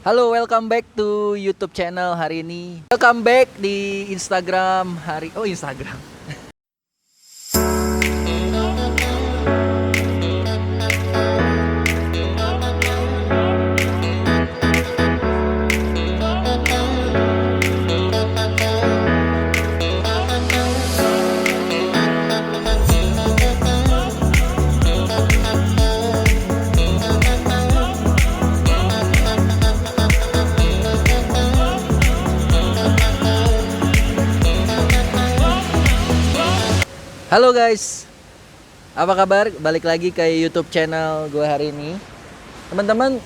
Halo, welcome back to YouTube channel hari ini. Welcome back di Instagram Instagram. Halo guys, apa kabar? Balik lagi ke YouTube channel gue hari ini. Teman-teman,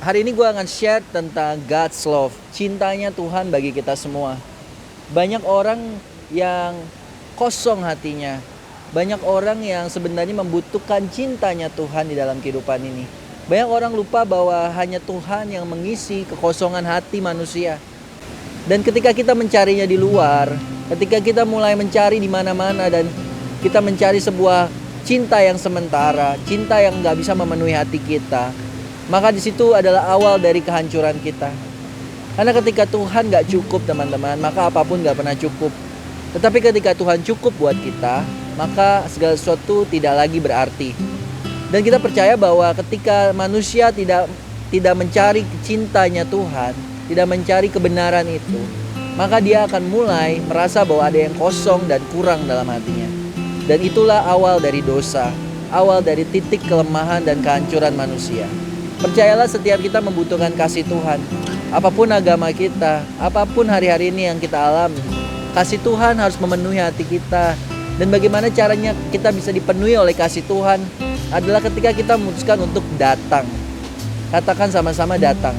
hari ini gue akan share tentang God's love, cintanya Tuhan bagi kita semua. Banyak orang yang kosong hatinya. Banyak orang yang sebenarnya membutuhkan cintanya Tuhan di dalam kehidupan ini. Banyak orang lupa bahwa hanya Tuhan yang mengisi kekosongan hati manusia. Dan ketika kita mencarinya di luar, ketika kita mulai mencari di mana-mana dan kita mencari sebuah cinta yang sementara, cinta yang nggak bisa memenuhi hati kita, maka di situ adalah awal dari kehancuran kita. Karena ketika Tuhan nggak cukup teman-teman, maka apapun nggak pernah cukup. Tetapi ketika Tuhan cukup buat kita, maka segala sesuatu tidak lagi berarti. Dan kita percaya bahwa ketika manusia tidak mencari cintanya Tuhan, tidak mencari kebenaran itu, maka dia akan mulai merasa bahwa ada yang kosong dan kurang dalam hatinya. Dan itulah awal dari dosa, awal dari titik kelemahan dan kehancuran manusia. Percayalah, setiap kita membutuhkan kasih Tuhan. Apapun agama kita, apapun hari-hari ini yang kita alami, kasih Tuhan harus memenuhi hati kita. Dan bagaimana caranya kita bisa dipenuhi oleh kasih Tuhan adalah ketika kita memutuskan untuk datang. Katakan sama-sama, datang.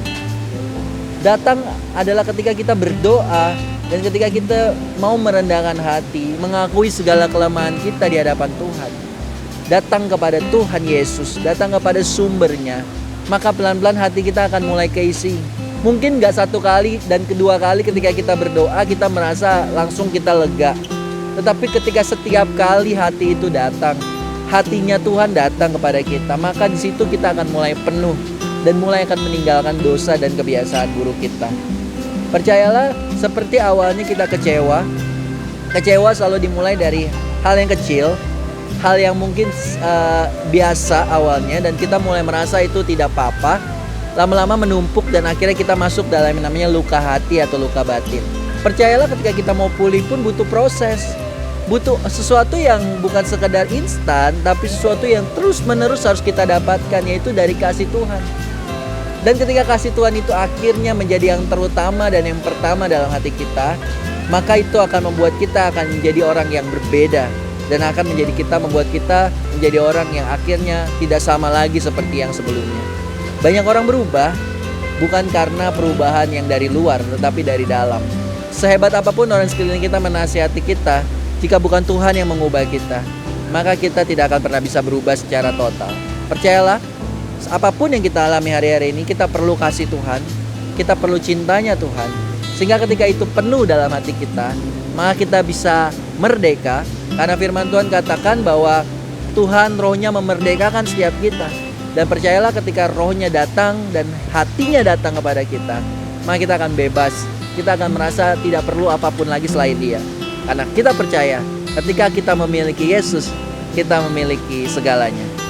Datang adalah ketika kita berdoa dan ketika kita mau merendahkan hati, mengakui segala kelemahan kita di hadapan Tuhan. Datang kepada Tuhan Yesus, datang kepada sumbernya, maka pelan-pelan hati kita akan mulai keisi. Mungkin gak satu kali dan kedua kali ketika kita berdoa kita merasa langsung kita lega. Tetapi ketika setiap kali hati itu datang, hatinya Tuhan datang kepada kita, maka di situ kita akan mulai penuh dan mulai akan meninggalkan dosa dan kebiasaan buruk kita. Percayalah, seperti awalnya kita kecewa selalu dimulai dari hal yang kecil, hal yang mungkin biasa awalnya, dan kita mulai merasa itu tidak apa-apa. Lama-lama menumpuk dan akhirnya kita masuk dalam yang namanya luka hati atau luka batin. Percayalah, ketika kita mau pulih pun butuh proses, butuh sesuatu yang bukan sekedar instan, tapi sesuatu yang terus-menerus harus kita dapatkan, yaitu dari kasih Tuhan. Dan ketika kasih Tuhan itu akhirnya menjadi yang terutama dan yang pertama dalam hati kita, maka itu akan membuat kita akan menjadi orang yang berbeda. Dan akan membuat kita menjadi orang yang akhirnya tidak sama lagi seperti yang sebelumnya. Banyak orang berubah bukan karena perubahan yang dari luar, tetapi dari dalam. Sehebat apapun orang sekeliling kita menasihati kita, jika bukan Tuhan yang mengubah kita, maka kita tidak akan pernah bisa berubah secara total. Percayalah, apapun yang kita alami hari-hari ini, kita perlu kasih Tuhan, kita perlu cintanya Tuhan. Sehingga ketika itu penuh dalam hati kita, maka kita bisa merdeka. Karena firman Tuhan katakan bahwa Tuhan rohnya memerdekakan setiap kita. Dan percayalah, ketika rohnya datang dan hatinya datang kepada kita, maka kita akan bebas. Kita akan merasa tidak perlu apapun lagi selain Dia. Karena kita percaya ketika kita memiliki Yesus, kita memiliki segalanya.